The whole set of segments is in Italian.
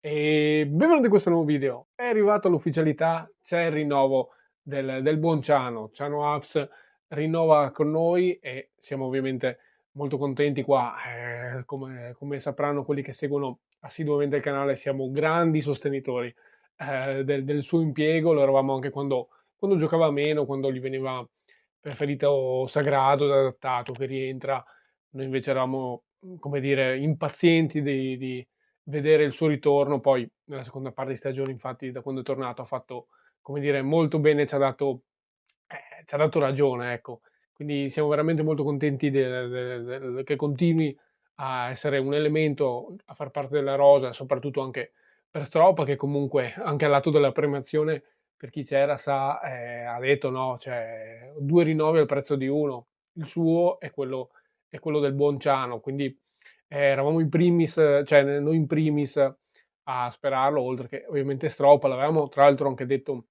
E benvenuti in questo nuovo video. È arrivata l'ufficialità, c'è il rinnovo del buon Ciano Apps rinnova con noi e siamo ovviamente molto contenti qua. Come sapranno quelli che seguono assiduamente il canale, siamo grandi sostenitori del suo impiego. Lo eravamo anche quando giocava meno, quando gli veniva preferito Sagrado, adattato, che rientra. Noi invece eravamo, come dire, impazienti di vedere il suo ritorno. Poi nella seconda parte di stagione, infatti, da quando è tornato ha fatto, come dire, molto bene, ci ha dato ragione, ecco. Quindi siamo veramente molto contenti che continui a essere un elemento, a far parte della rosa, soprattutto anche per Stropa, che comunque anche al lato della premiazione, per chi c'era sa, ha detto no, cioè 2 rinnovi al prezzo di 1, il suo è quello del buon Ciano, quindi eravamo in primis, cioè noi in primis a sperarlo, oltre che ovviamente Stropa, l'avevamo tra l'altro anche detto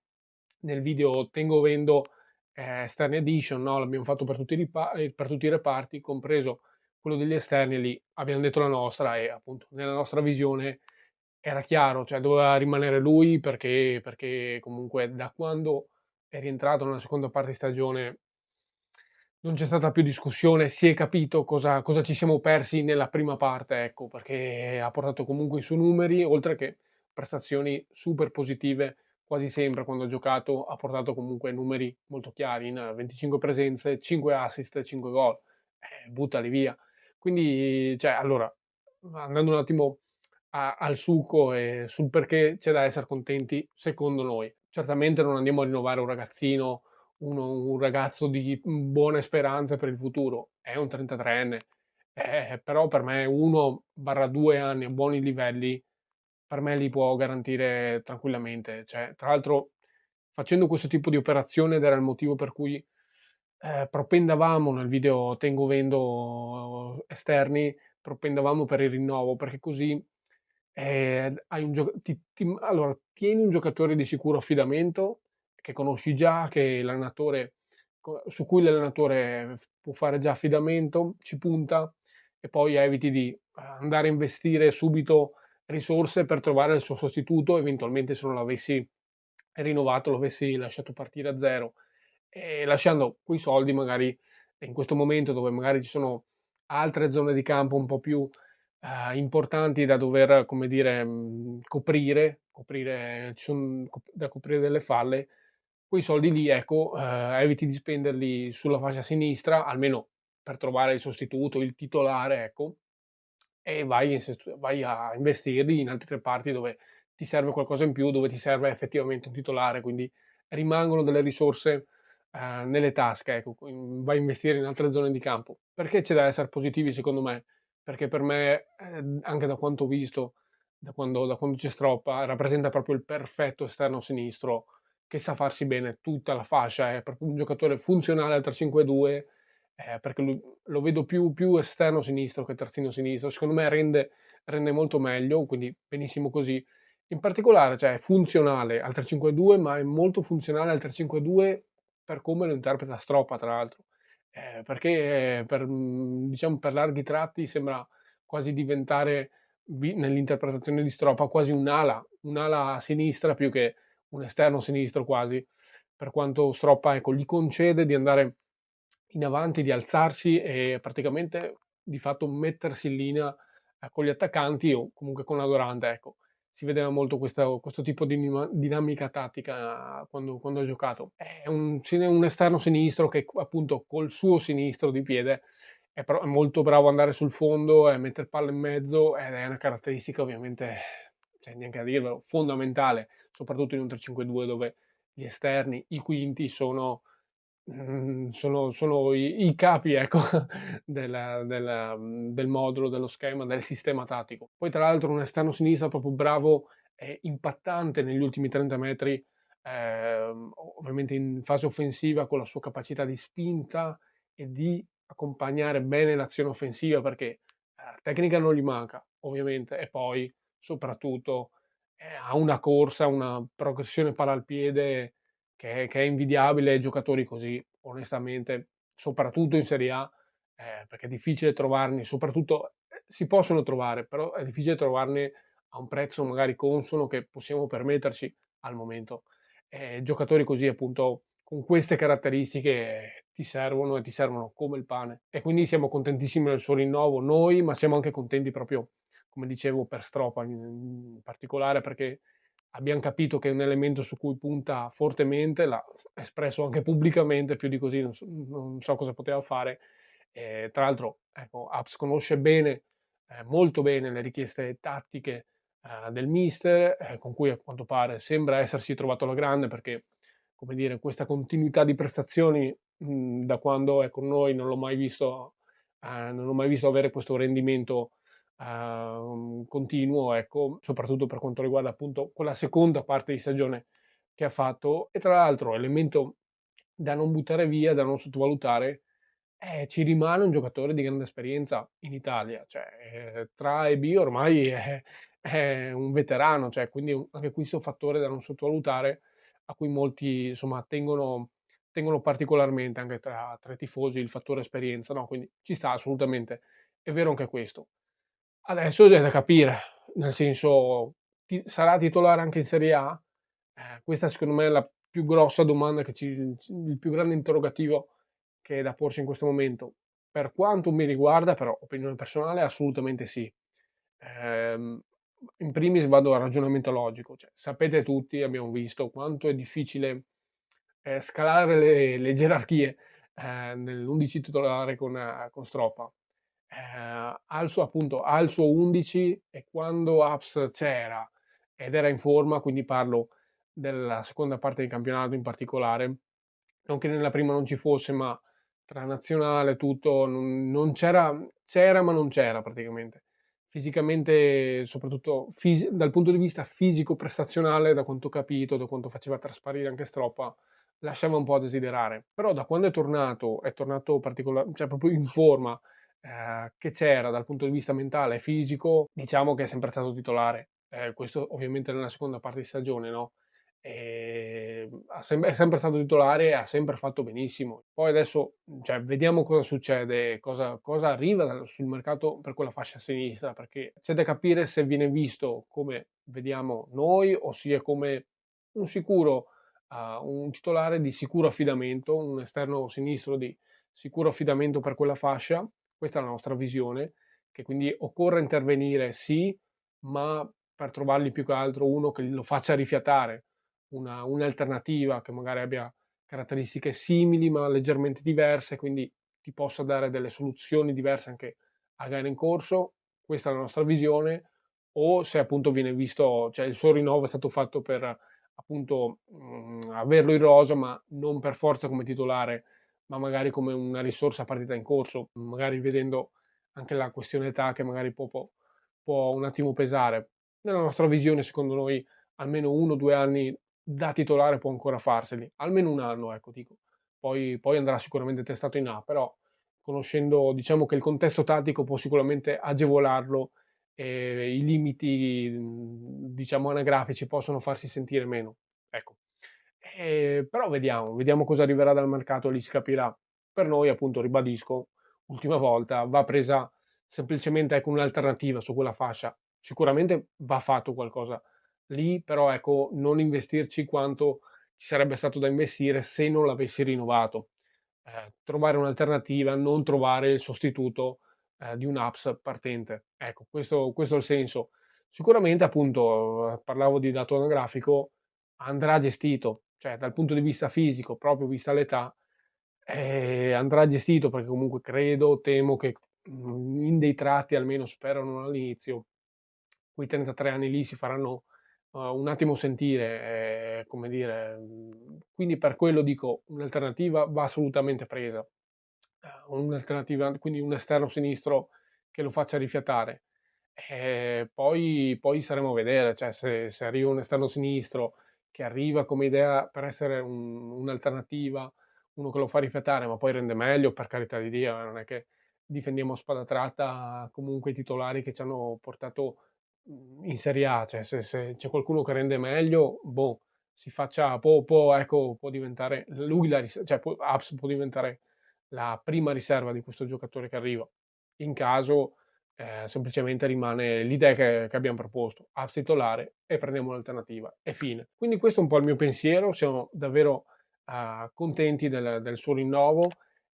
nel video Tengo Vendo Esterni Edition, no? L'abbiamo fatto per tutti i reparti, compreso quello degli esterni, lì abbiamo detto la nostra e appunto nella nostra visione era chiaro, cioè doveva rimanere lui perché comunque da quando è rientrato nella seconda parte di stagione non c'è stata più discussione, si è capito cosa ci siamo persi nella prima parte, ecco, perché ha portato comunque i suoi numeri, oltre che prestazioni super positive quasi sempre quando ha giocato, ha portato comunque numeri molto chiari, in 25 presenze, 5 assist, 5 gol, buttali via. Quindi, cioè, allora, andando un attimo al succo e sul perché c'è da essere contenti, secondo noi. Certamente non andiamo a rinnovare un ragazzino, un ragazzo di buone speranze per il futuro, è un 33enne, però per me 1/2 anni a buoni livelli, per me li può garantire tranquillamente. Cioè, tra l'altro, facendo questo tipo di operazione, ed era il motivo per cui propendavamo nel video Tengo Vendo esterni, propendavamo per il rinnovo, perché così hai un gio allora, tieni un giocatore di sicuro affidamento, che conosci già, che l'allenatore su cui l'allenatore può fare già affidamento, ci punta e poi eviti di andare a investire subito risorse per trovare il suo sostituto, eventualmente se non l'avessi rinnovato, lo avessi lasciato partire a zero, e lasciando quei soldi magari in questo momento dove magari ci sono altre zone di campo un po' più importanti da dover, come dire, coprire, ci son da coprire delle falle, quei soldi lì, ecco, eviti di spenderli sulla fascia sinistra, almeno per trovare il sostituto, il titolare, ecco, e vai a investirli in altre parti dove ti serve qualcosa in più, dove ti serve effettivamente un titolare, quindi rimangono delle risorse, nelle tasche, ecco, vai a investire in altre zone di campo. Perché c'è da essere positivi secondo me? Perché per me, anche da quanto ho visto, da quando c'è Stroppa, rappresenta proprio il perfetto esterno sinistro che sa farsi bene tutta la fascia, è proprio un giocatore funzionale al 3-5-2, perché lo vedo più esterno sinistro che terzino sinistro. Secondo me rende molto meglio, quindi benissimo così. In particolare, cioè è funzionale al 3-5-2, ma è molto funzionale al 3-5-2 per come lo interpreta Stroppa, tra l'altro. Perché diciamo per larghi tratti sembra quasi diventare nell'interpretazione di Stroppa quasi un'ala a sinistra più che un esterno sinistro quasi, per quanto Stroppa ecco, gli concede di andare in avanti, di alzarsi e praticamente di fatto mettersi in linea con gli attaccanti o comunque con la Dorante, ecco. Si vedeva molto questo tipo di dinamica tattica quando ha giocato. È un esterno sinistro che appunto col suo sinistro di piede è molto bravo ad andare sul fondo e mettere palla in mezzo ed è una caratteristica ovviamente, cioè neanche a dirvelo, fondamentale, soprattutto in un 3-5-2 dove gli esterni, i quinti sono i capi, ecco, del modulo, dello schema, del sistema tattico. Poi tra l'altro un esterno sinistra proprio bravo e impattante negli ultimi 30 metri, ovviamente in fase offensiva con la sua capacità di spinta e di accompagnare bene l'azione offensiva perché tecnica non gli manca, ovviamente, e poi soprattutto ha una corsa, una progressione palla al piede che è invidiabile ai giocatori così, onestamente, soprattutto in Serie A, perché è difficile trovarne, soprattutto si possono trovare, però è difficile trovarne a un prezzo magari consono che possiamo permetterci al momento. Giocatori così appunto con queste caratteristiche ti servono e ti servono come il pane. E quindi siamo contentissimi del suo rinnovo noi, ma siamo anche contenti proprio, come dicevo, per Stropa in particolare perché abbiam capito che è un elemento su cui punta fortemente, l'ha espresso anche pubblicamente, più di così non so cosa poteva fare. Tra l'altro, ecco, Abs conosce bene, molto bene le richieste tattiche, del mister, con cui a quanto pare sembra essersi trovato alla grande perché, come dire, questa continuità di prestazioni, da quando è con noi non l'ho mai visto avere questo rendimento, continuo, ecco, soprattutto per quanto riguarda appunto quella seconda parte di stagione che ha fatto. E tra l'altro elemento da non buttare via, da non sottovalutare, ci rimane un giocatore di grande esperienza in Italia, cioè, tra A e B ormai è un veterano, cioè quindi anche questo fattore da non sottovalutare, a cui molti insomma tengono particolarmente anche tra i tifosi, il fattore esperienza, no, quindi ci sta assolutamente. È vero anche questo. Adesso è da capire, nel senso, sarà titolare anche in Serie A? Questa secondo me è la più grossa domanda il più grande interrogativo che è da porsi in questo momento. Per quanto mi riguarda, però, opinione personale, assolutamente sì. Ehm, In primis vado al ragionamento logico, cioè, sapete tutti, abbiamo visto quanto è difficile scalare le gerarchie nell'11 titolare con Stropa. Ha il suo 11 e quando Aps c'era ed era in forma, quindi parlo della seconda parte di campionato in particolare, non che nella prima non ci fosse, ma tra nazionale tutto non c'era ma non c'era praticamente. Fisicamente, soprattutto dal punto di vista fisico-prestazionale, da quanto ho capito, da quanto faceva trasparire anche Stroppa, lasciava un po' a desiderare. Però da quando è tornato cioè proprio in forma, che c'era dal punto di vista mentale e fisico, diciamo che è sempre stato titolare. Questo ovviamente nella seconda parte di stagione, no? È sempre stato titolare e ha sempre fatto benissimo. Poi adesso, cioè, vediamo cosa succede, cosa arriva sul mercato per quella fascia sinistra, perché c'è da capire se viene visto come vediamo noi, ossia come un sicuro, un titolare di sicuro affidamento, un esterno sinistro di sicuro affidamento per quella fascia. Questa è la nostra visione, che quindi occorre intervenire, sì, ma per trovargli più che altro uno che lo faccia rifiatare, un'alternativa che magari abbia caratteristiche simili ma leggermente diverse, quindi ti possa dare delle soluzioni diverse anche a gare in corso. Questa è la nostra visione. O se appunto viene visto, cioè il suo rinnovo è stato fatto per appunto averlo in rosa, ma non per forza come titolare, ma magari come una risorsa a partita in corso, magari vedendo anche la questione età che magari può un attimo pesare. Nella nostra visione, secondo noi, almeno 1 o 2 anni da titolare può ancora farseli, almeno 1 anno, ecco, dico. Poi andrà sicuramente testato in A, però conoscendo, diciamo che il contesto tattico può sicuramente agevolarlo e i limiti, diciamo anagrafici possono farsi sentire meno, ecco. Però vediamo cosa arriverà dal mercato, lì si capirà. Per noi, appunto, ribadisco, ultima volta, va presa semplicemente, ecco, un'alternativa su quella fascia. Sicuramente va fatto qualcosa lì, però ecco, non investirci quanto ci sarebbe stato da investire se non l'avessi rinnovato. Trovare un'alternativa, non trovare il sostituto, di un'apps partente. Ecco, questo è il senso. Sicuramente appunto, parlavo di dato anagrafico, andrà gestito, cioè dal punto di vista fisico, proprio vista l'età, andrà gestito perché comunque temo che, in dei tratti, almeno spero non all'inizio, quei 33 anni lì si faranno, un attimo sentire, come dire, quindi per quello dico un'alternativa va assolutamente presa. Un'alternativa, quindi un esterno sinistro che lo faccia rifiatare. Poi staremo a vedere, cioè se arriva un esterno sinistro che arriva come idea per essere un'alternativa, uno che lo fa rifiatare, ma poi rende meglio, per carità di Dio, non è che difendiamo a spada tratta comunque i titolari che ci hanno portato in Serie A, cioè se c'è qualcuno che rende meglio, boh, ecco, può diventare lui cioè Abs può diventare la prima riserva di questo giocatore che arriva. In caso semplicemente rimane l'idea che abbiam proposto, apps titolare e prendiamo un'alternativa e fine. Quindi questo è un po' il mio pensiero, siamo davvero, contenti del suo rinnovo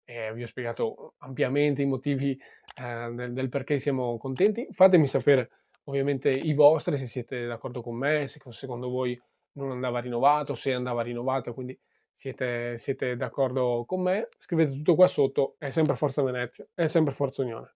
e vi ho spiegato ampiamente i motivi, del perché siamo contenti. Fatemi sapere ovviamente i vostri, se siete d'accordo con me, se secondo voi non andava rinnovato, se andava rinnovato, quindi siete d'accordo con me. Scrivete tutto qua sotto, è sempre Forza Venezia, è sempre Forza Unione.